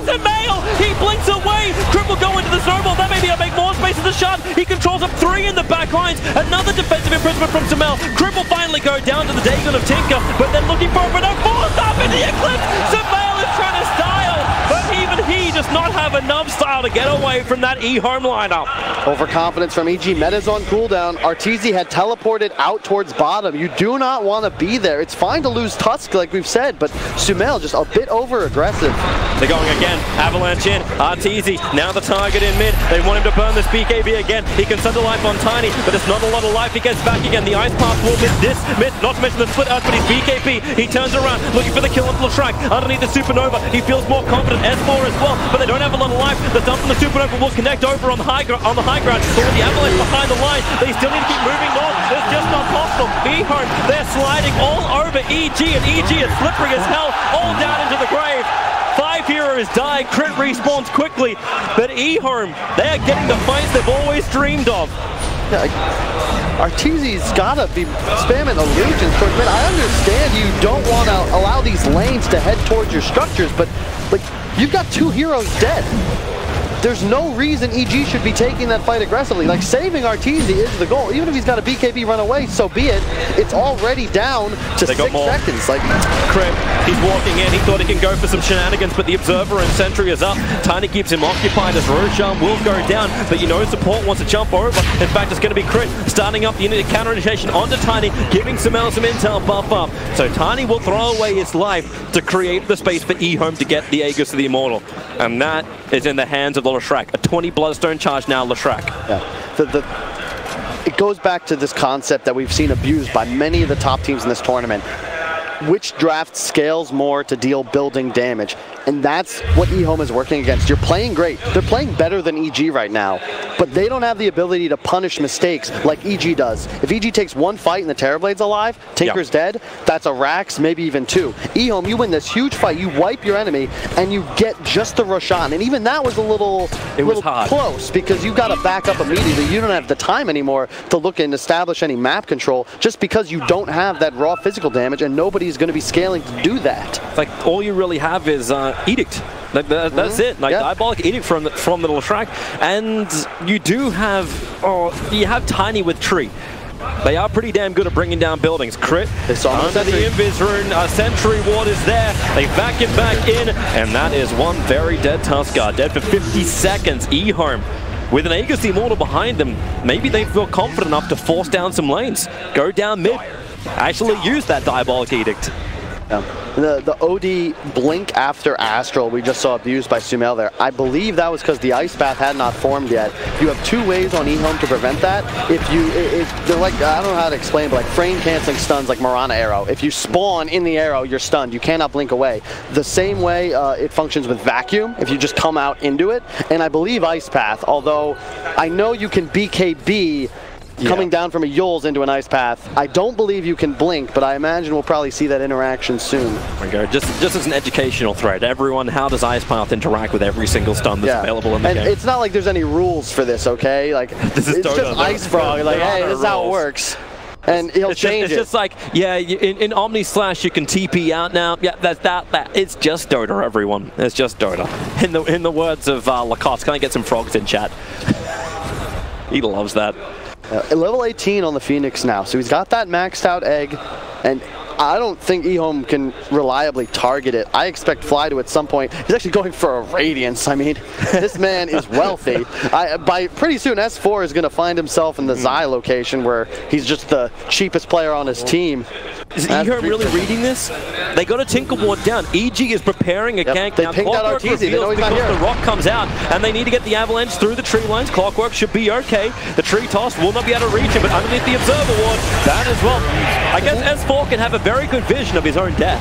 Sumail! He blinks away. Crip will go into the snowball. That may be to make more space in the shot. He controls up 3 in the back lines. Another defensive imprisonment from Sumail. Crip will finally go down to the Dagon of Tinker, but then looking for a forced up in the Eclipse. Sumail is trying to style, but even he does not have enough style to get away from that eHome lineup.
Overconfidence from EG. Meta's on cooldown. Arteezy had teleported out towards bottom. You do not want to be there. It's fine to lose Tusk, like we've said, but Sumail just a bit over-aggressive.
They're going again. Avalanche in. Arteezy, now the target in mid. They want him to burn this BKB again. He can send a life on Tiny, but it's not a lot of life. He gets back again. The ice path will miss. Not to mention the split out, but his BKB. He turns around, looking for the kill on Lastraki. Underneath the Supernova, he feels more confident. S4 as well, but they don't have a lot of life. The dump from the Supernova will connect over on the high ground, but with the Avalanche behind the line, they still need to keep moving north. It's just not possible. eHome, they're sliding all over EG, and EG is slippery as hell, all down into the grave. 5 heroes die, Crit respawns quickly, but eHome, they are getting the fights they've always dreamed of.
Arteezy's gotta be spamming illusions towards mid. I understand you don't want to allow these lanes to head towards your structures, but like you've got 2 heroes dead. There's no reason EG should be taking that fight aggressively. Like, saving Arteezy is the goal. Even if he's got a BKB run away, so be it. It's already down to 6 seconds. Like,
Crip, he's walking in. He thought he can go for some shenanigans, but the Observer and Sentry is up. Tiny keeps him occupied as Roshan will go down, but you know support wants to jump over. In fact, it's going to be Crit starting up the unit counter initiation onto Tiny, giving Sumail some intel buff up. So Tiny will throw away his life to create the space for eHome to get the Aegis of the Immortal. And that is in the hands of the Lastraki. A 20 Bloodstone charge now, Lastraki.
Yeah. It goes back to this concept that we've seen abused by many of the top teams in this tournament. Which draft scales more to deal building damage? And that's what eHome is working against. You're playing great. They're playing better than EG right now, but they don't have the ability to punish mistakes like EG does. If EG takes 1 fight and the Terrorblade's alive, Tinker's dead, that's a Rax, maybe even 2. eHome, you win this huge fight, you wipe your enemy, and you get just the Roshan. And even that was a little close, because you got to back up immediately. You don't have the time anymore to look and establish any map control, just because you don't have that raw physical damage, and nobody's going to be scaling to do that.
It's like all you really have is Edict. That's it. Like Diabolic Edict from the Lastraki, and you do have you have Tiny with Tree. They are pretty damn good at bringing down buildings. Crit under the Invis rune. Sentry ward is there. They back it back in, and that is one very dead Tuskar. Dead for 50 seconds. eHome with an Aegis the Immortal behind them. Maybe they feel confident enough to force down some lanes. Go down mid. Actually use that Diabolic Edict.
Yeah. The OD blink after Astral we just saw abused by Sumail there. I believe that was because the Ice Path had not formed yet. You have 2 ways on eHome to prevent that. They're like, I don't know how to explain, but like frame canceling stuns like Mirana Arrow. If you spawn in the arrow, you're stunned. You cannot blink away. The same way it functions with Vacuum if you just come out into it. And I believe Ice Path, although I know you can BKB coming down from a Yules into an Ice Path. I don't believe you can blink, but I imagine we'll probably see that interaction soon.
Just as an educational thread, everyone, how does Ice Path interact with every single stun that's available in the game?
It's not like there's any rules for this, okay? Like, it's just Ice Frog. Like, hey, this is how it works. And he'll change it. It's just
like, yeah, in Omni Slash you can TP out now. Yeah, that's that. It's just Dota, everyone. It's just Dota. In the words of Lacoste, can I get some frogs in chat? He loves that.
Level 18 on the Phoenix now, so he's got that maxed out egg, and I don't think eHome can reliably target it. I expect Fly to at some point. He's actually going for a Radiance. I mean, this man is wealthy. By pretty soon, S4 is going to find himself in the Zai location where he's just the cheapest player on his team.
Is eHome really reading this? They got a Tinker ward down. EG is preparing a gank.
They pinged out Arteezy. They know he's not here.
The rock comes out, and they need to get the Avalanche through the tree lines. Clockwork should be okay. The tree toss will not be able to reach him, but underneath the Observer ward, that as well. I guess S4 can have a very good vision of his own death.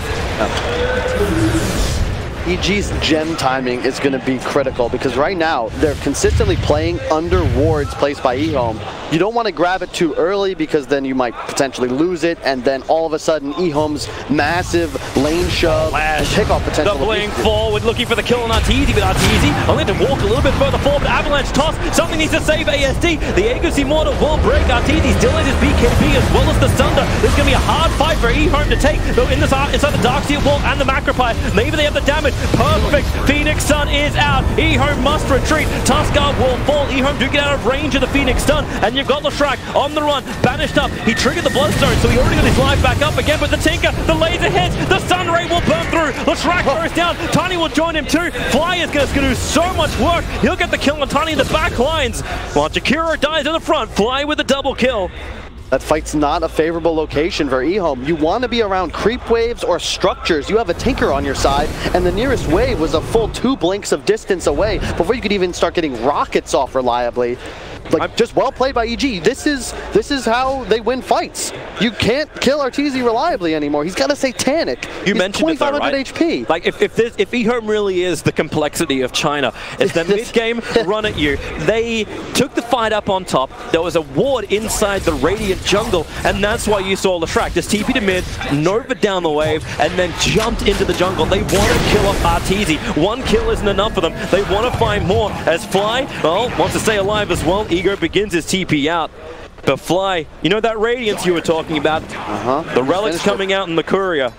EG's gem timing is going to be critical because right now they're consistently playing under wards placed by eHome. You don't want to grab it too early because then you might potentially lose it, and then all of a sudden eHome's massive lane shove and pickoff potential.
Doubling forward, looking for the kill on Arteezy, but Arteezy only to walk a little bit further forward. Avalanche toss, something needs to save ASD. The Aegis Immortal will break. Arteezy still in his BKB as well as the Sunder. There's going to be a hard fight for eHome to take, though inside the Darkseer wall and the Macropie. Maybe they have the damage. Perfect. Phoenix Sun is out. eHome must retreat. Tuskar will fall. eHome do get out of range of the Phoenix Sun, and you've got Leshrac on the run, banished up. He triggered the Bloodstone, so he already got his life back up again, but the Tinker, the laser hits, the Sun Ray will burn through. Leshrac goes down. Tiny will join him too. Fly is going to do so much work. He'll get the kill on Tiny in the back lines, while Jakiro dies in the front. Fly with a double kill.
That fight's not a favorable location for eHome. You want to be around creep waves or structures. You have a Tinker on your side, and the nearest wave was a full 2 blinks of distance away before you could even start getting rockets off reliably. Like, just well played by EG. This is how they win fights. You can't kill Arteezy reliably anymore. He's got a Satanic.
You mentioned
2,500
right?
HP.
Like, if eHome really is the complexity of China, it's the mid-game run at you. They took the fight up on top. There was a ward inside the Radiant jungle, and that's why you saw Leshrac just TP to mid, Nova down the wave, and then jumped into the jungle. They want to kill off Arteezy. 1 kill isn't enough for them. They want to find more. As Fly, well, wants to stay alive as well. Ego begins his TP out. But Fly, you know that Radiance you were talking about? The Relic's coming out in the Courier.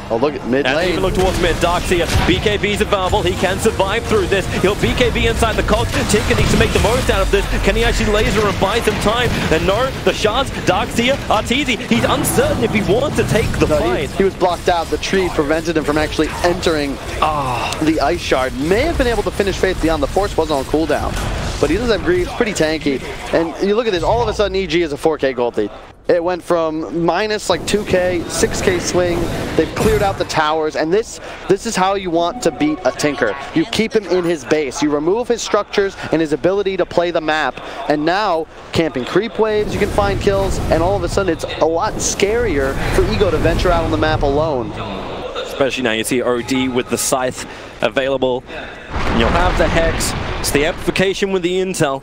Oh, look at mid lane.
And even look towards mid. Darkseer, BKB's available. He can survive through this. He'll BKB inside the cogs. Tinker needs to make the most out of this. Can he actually laser and buy some time? And no, the shards, Darkseer, Arteezy. He's uncertain if he wants to take the fight.
He was blocked out. The tree prevented him from actually entering the Ice Shard. May have been able to finish Faith Beyond. The Force wasn't on cooldown. But he does have Greaves, pretty tanky. And you look at this, all of a sudden EG is a 4K gold lead. It went from minus like 2K, 6K swing. They've cleared out the towers, and this is how you want to beat a Tinker. You keep him in his base. You remove his structures and his ability to play the map. And now, camping creep waves, you can find kills, and all of a sudden it's a lot scarier for Ego to venture out on the map alone.
Especially now you see OD with the Scythe available. You'll have the Hex. It's the amplification with the intel.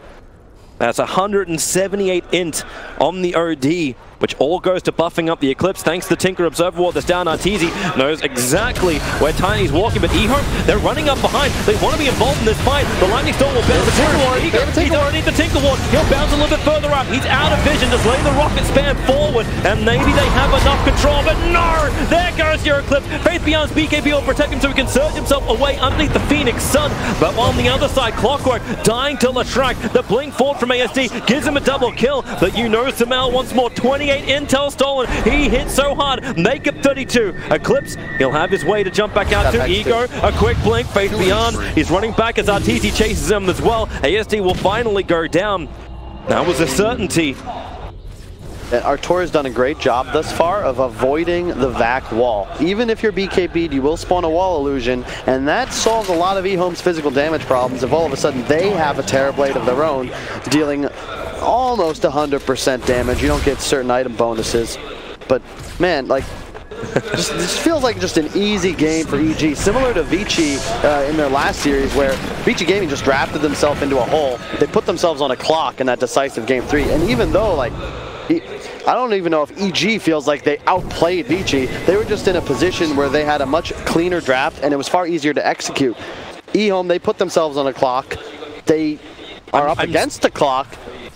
That's 178 int on the OD, which all goes to buffing up the Eclipse. Thanks to the Tinker Observer Ward that's down. Arteezy knows exactly where Tiny's walking, but eHome, they're running up behind. They want to be involved in this fight. The Lightning Storm will bounce the Tinker Ward. He's already the Tinker Ward. He'll bounce a little bit further up. He's out of vision. Just lay the rocket spam forward, and maybe they have enough control, but no! There goes your Eclipse. Faith Beyond's BKB will protect him so he can surge himself away underneath the Phoenix Sun. But on the other side, Clockwork dying to Leshrac. The blink forward from ASD gives him a double kill, but you know Sumail once more. 28 intel stolen. He hit so hard. Make it 32. Eclipse, he'll have his way to jump back out to Ego. A quick blink. Faith Beyond. He's running back as Arteezy chases him as well. ASD will finally go down. That was a certainty.
Artur has done a great job thus far of avoiding the VAC wall. Even if you're BKB'd, you will spawn a wall illusion, and that solves a lot of eHome's physical damage problems if all of a sudden they have a Terrorblade of their own, dealing almost 100% damage. You don't get certain item bonuses. But, man, like, this feels like just an easy game for EG, similar to Vici in their last series, where Vici Gaming just drafted themselves into a hole. They put themselves on a clock in that decisive Game 3, and even though, like, I don't even know if EG feels like they outplayed Vici. They were just in a position where they had a much cleaner draft, and it was far easier to execute. eHome, they put themselves on a clock. They are up against the clock,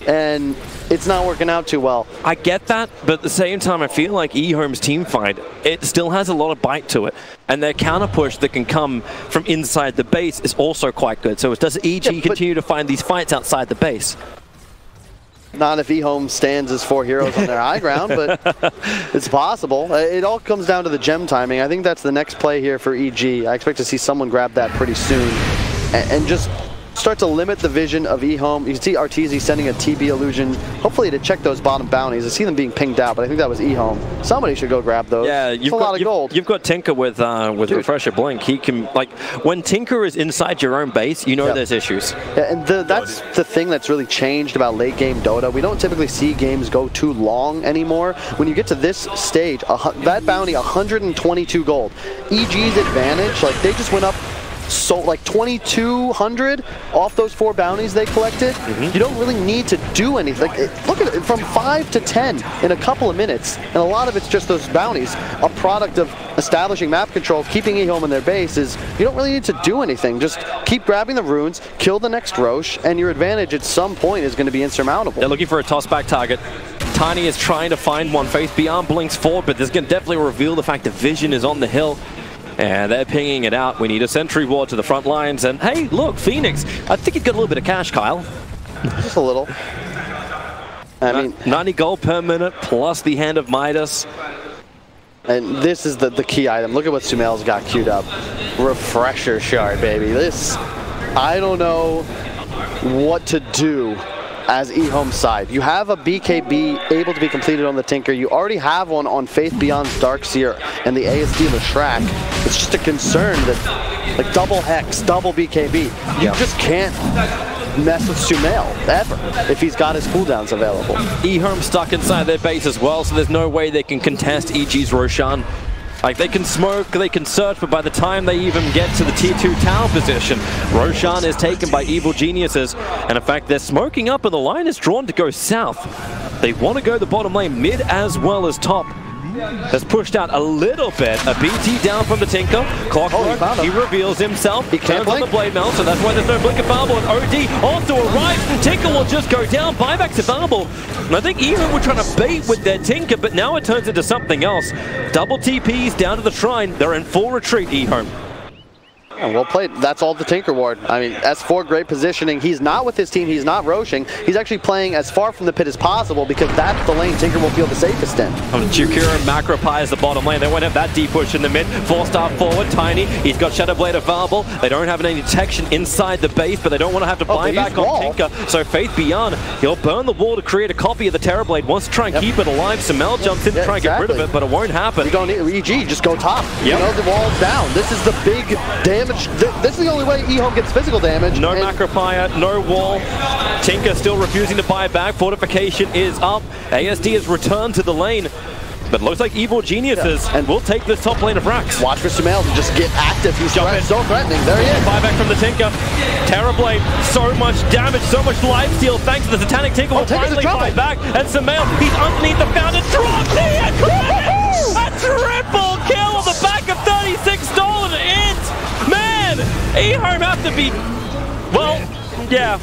and it's not working out too well.
I get that, but at the same time, I feel like eHome's team fight, it still has a lot of bite to it. And their counter push that can come from inside the base is also quite good. So does EG continue to find these fights outside the base?
Not if eHome stands as 4 heroes on their high ground, but it's possible. It all comes down to the gem timing. I think that's the next play here for EG. I expect to see someone grab that pretty soon and just start to limit the vision of eHome. You can see Arteezy sending a TB illusion, hopefully to check those bottom bounties. I see them being pinged out, but I think that was eHome. Somebody should go grab those.
Yeah,
you've got a lot of gold.
You've got Tinker with Refresher Blink. He can, like, when Tinker is inside your own base, you know there's issues.
Yeah, and that's the thing that's really changed about late game Dota. We don't typically see games go too long anymore. When you get to this stage, that bounty, 122 gold. EG's advantage, like, they just went up so like 2,200 off those 4 bounties they collected. You don't really need to do anything. Like, look at it, from 5 to 10 in a couple of minutes, and a lot of it's just those bounties. A product of establishing map control, keeping eHome in their base is you don't really need to do anything. Just keep grabbing the runes, kill the next Roche, and your advantage at some point is going to be insurmountable.
They're looking for a toss-back target. Tiny is trying to find one. Faith Beyond blinks forward, but this can definitely reveal the fact that Vision is on the hill. And they're pinging it out. We need a sentry ward to the front lines. And hey, look, Phoenix. I think he's got a little bit of cash, Kyle.
Just a little. I mean,
90 gold per minute plus the Hand of Midas.
And this is the key item. Look at what Sumail's got queued up. Refresher shard, baby. This, I don't know what to do as eHome's side. You have a BKB able to be completed on the Tinker. You already have one on Faith Beyond's Darkseer and the ASD Leshrac. It's just a concern that, like, double Hex, double BKB, you just can't mess with Sumail ever if he's got his cooldowns available.
eHome stuck inside their base as well, so there's no way they can contest EG's Roshan. Like, they can smoke, they can search, but by the time they even get to the tier 2 tower position, Roshan is taken by Evil Geniuses. And in fact, they're smoking up and the line is drawn to go south. They want to go the bottom lane, mid as well as top. Has pushed out a little bit. A BT down from the Tinker. Clockwork, he reveals himself. He turns on the Blade Mail, so that's why there's no Blink available. And OD also arrives. Tinker will just go down. Buyback's available. And I think eHome were trying to bait with their Tinker, but now it turns into something else. Double TPs down to the Shrine. They're in full retreat, eHome.
And well played. That's all the Tinker Ward. I mean, S4, great positioning. He's not with his team. He's not roshing. He's actually playing as far from the pit as possible because that's the lane Tinker will feel the safest in.
Jakiro and Macropie is the bottom lane. They won't have that deep push in the mid. 4-star forward, Tiny. He's got Shadow Blade available. They don't have any detection inside the base, but they don't want to have to buy back on Tinker. So Faith Beyond, he'll burn the wall to create a copy of the Terrorblade. Wants to try and keep it alive. Sumail jumps in to try and get rid of it, but it won't happen.
You don't need EG, just go top. You know, the wall's down. This is the big damage. This is the only way eHome gets physical damage.
No Macropie, no wall. Tinker still refusing to buy back. Fortification is up. ASD has returned to the lane. But looks like Evil Geniuses and will take this top lane of Rax.
Watch for Sumail to just get active. He's so threatening. There he is.
Buyback from the Tinker. Terrorblade, so much damage, so much lifesteal. Thanks to the Satanic Tinker will finally buy back. And Sumail, he's underneath the fountain. Drops it! A triple kill on the back of 36 stolen int! Man, eHome have to be, well, yeah.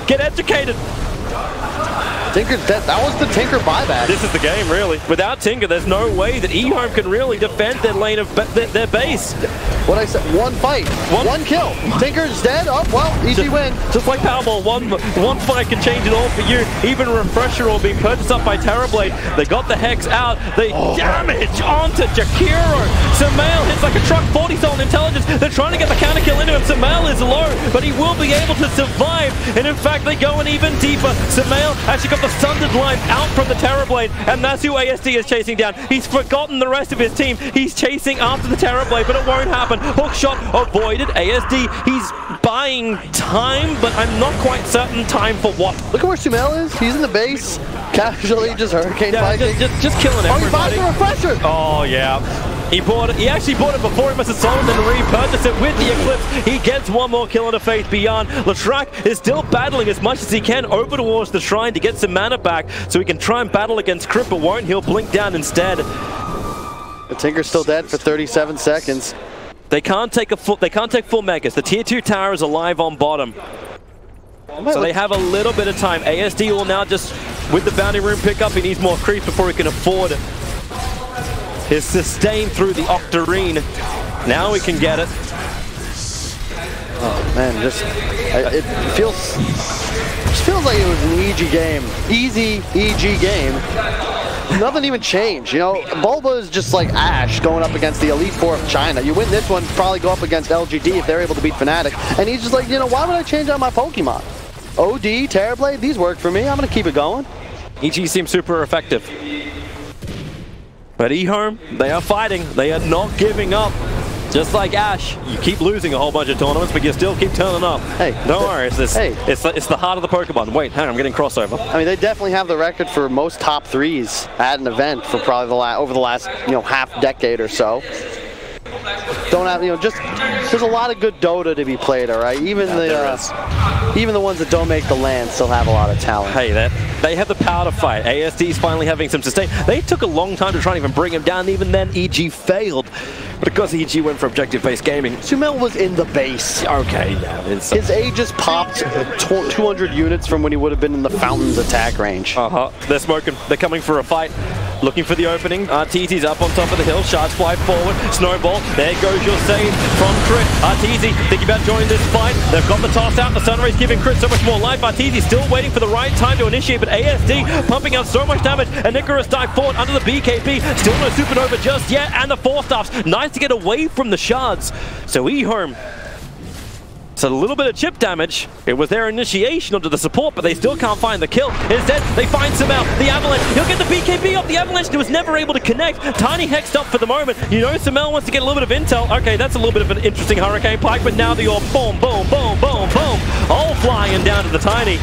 Get educated.
Tinker's dead. That was the Tinker buyback.
This is the game, really. Without Tinker, there's no way that eHome can really defend their lane of their base.
What I said, one fight, one kill. Tinker's dead. Oh, well, easy win.
Just like Powerball, one fight can change it all for you. Even Refresher will be purchased up by Terrorblade. They got the Hex out. They damage onto Jakiro. Sumail hits like a truck, 40 stolen intelligence. They're trying to get the counter kill into him. Sumail is low, but he will be able to survive. And in fact, they go in even deeper. Sumail actually got the Sundered line out from the Terrorblade, and that's who ASD is chasing down. He's forgotten the rest of his team. He's chasing after the Terrorblade, but it won't happen. Hook shot avoided. ASD, he's buying time, but I'm not quite certain time for what.
Look at where Sumail is. He's in the base, casually just hurricane fighting.
Just killing everybody.
Oh, he buys the Refresher.
Oh, yeah. He bought it. He actually bought it before he must have sold it and repurchased it with the Eclipse. He gets one more kill into Faith Beyond. Leshrac is still battling as much as he can over towards the Shrine to get some mana back so he can try and battle against Crypt, but won't. He'll blink down instead.
The Tinker's still dead for 37 seconds.
They can't take full megas. The tier 2 tower is alive on bottom. So they have a little bit of time. ASD will now just, with the bounty room pickup, he needs more creep before he can afford his sustain through the Octarine. Now we can get it.
Oh man, it feels like it was an EG game. Easy EG game. Nothing even changed, you know. Bulba is just like Ash going up against the Elite Four of China. You win this one, probably go up against LGD if they're able to beat Fnatic. And he's just like, you know, why would I change out my Pokemon? OD, Terrorblade, these work for me. I'm gonna keep it going.
EG seems super effective. But eHome, they are fighting. They are not giving up. Just like Ash, you keep losing a whole bunch of tournaments, but you still keep turning up. Hey, don't worry, it's the heart of the Pokemon. Wait, hang on, I'm getting crossover.
I mean, they definitely have the record for most top 3s at an event for probably over the last, you know, half decade or so. don't have, just there's a lot of good Dota to be played, all right? Even the ones that don't make the land still have a lot of talent.
Hey, they have the power to fight. ASD's finally having some sustain. They took a long time to try and even bring him down. Even then, EG failed. But because EG went for objective-based gaming.
Sumail was in the base.
Okay, yeah.
His Aegis popped 200 units from when he would have been in the Fountain's attack range.
They're smoking. They're coming for a fight. Looking for the opening. Arteezy's up on top of the hill. Shards fly forward. Snowball. There goes your save from Crit. Arteezy thinking about joining this fight. They've got the toss out. The Sunray's giving Crit so much more life. Arteezy still waiting for the right time to initiate, but ASD pumping out so much damage. And Icarus dive forward under the BKB. Still no Supernova just yet. And the 4-staffs. Nice to get away from the shards. So eHome. So a little bit of chip damage. It was their initiation onto the support, but they still can't find the kill. Instead, they find Sumail, the Avalanche. He'll get the BKB off the Avalanche. He was never able to connect. Tiny hexed up for the moment. Sumail wants to get a little bit of intel. Okay, that's a little bit of an interesting Hurricane Pike, but now the orb, boom, boom, boom, boom, boom. All flying down to the Tiny.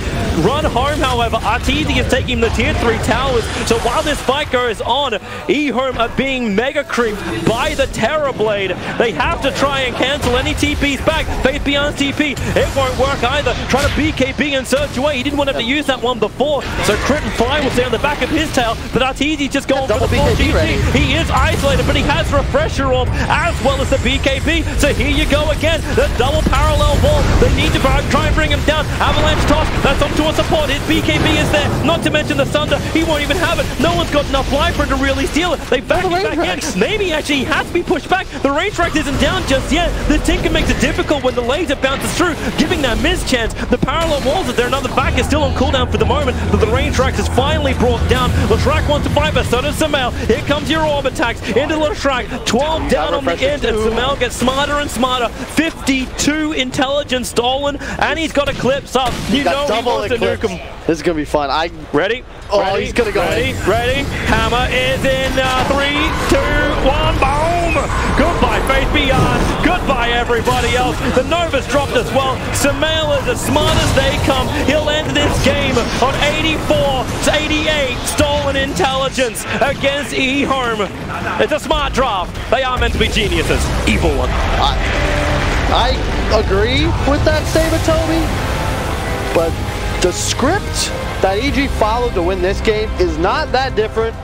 Run home, however. Arteezy is taking the tier 3 towers. So while this fight goes on, eHome are being mega creeped by the Terrorblade. They have to try and cancel any TPs back. Faith Beyond TP. It won't work either. Trying to BKB and surge away. He didn't want to use that one before. So Crit and Fly will stay on the back of his tail. But Arteezy just going for the full GG. He is isolated, but he has Refresher Orb as well as the BKB. So here you go again. The double parallel wall. They need to try and bring him down. Avalanche toss. That's up to a support. His BKB is there. Not to mention the Sunder. He won't even have it. No one's got enough life for him to really steal it. They back him back in. Maybe actually he has to be pushed back. The Range Rax isn't down just yet. The Tinker makes it difficult when the laser bounces through, giving that mischance. The parallel walls are there. Another back is still on cooldown for the moment, but the Range Rax is finally brought down. Leshrac wants to fight, but so does Sumail. Here comes your orb attacks into Leshrac. 12 down on the end, and Sumail gets smarter and smarter. 52 intelligence stolen, and he's got Eclipse up. You know he wants to nuke him.
This is going to be fun.
Ready?
Oh,
ready?
He's going to go
ready? Ready? Hammer is in 3, 2, 1, boom! Goodbye, Faith Beyond. Goodbye, everybody else. The Nova's dropped as well. Sumail is as smart as they come. He'll end this game on 84 to 88 stolen intelligence against eHome. It's a smart draft. They are meant to be geniuses. Evil one.
I agree with that statement, Toby, but the script that EG followed to win this game is not that different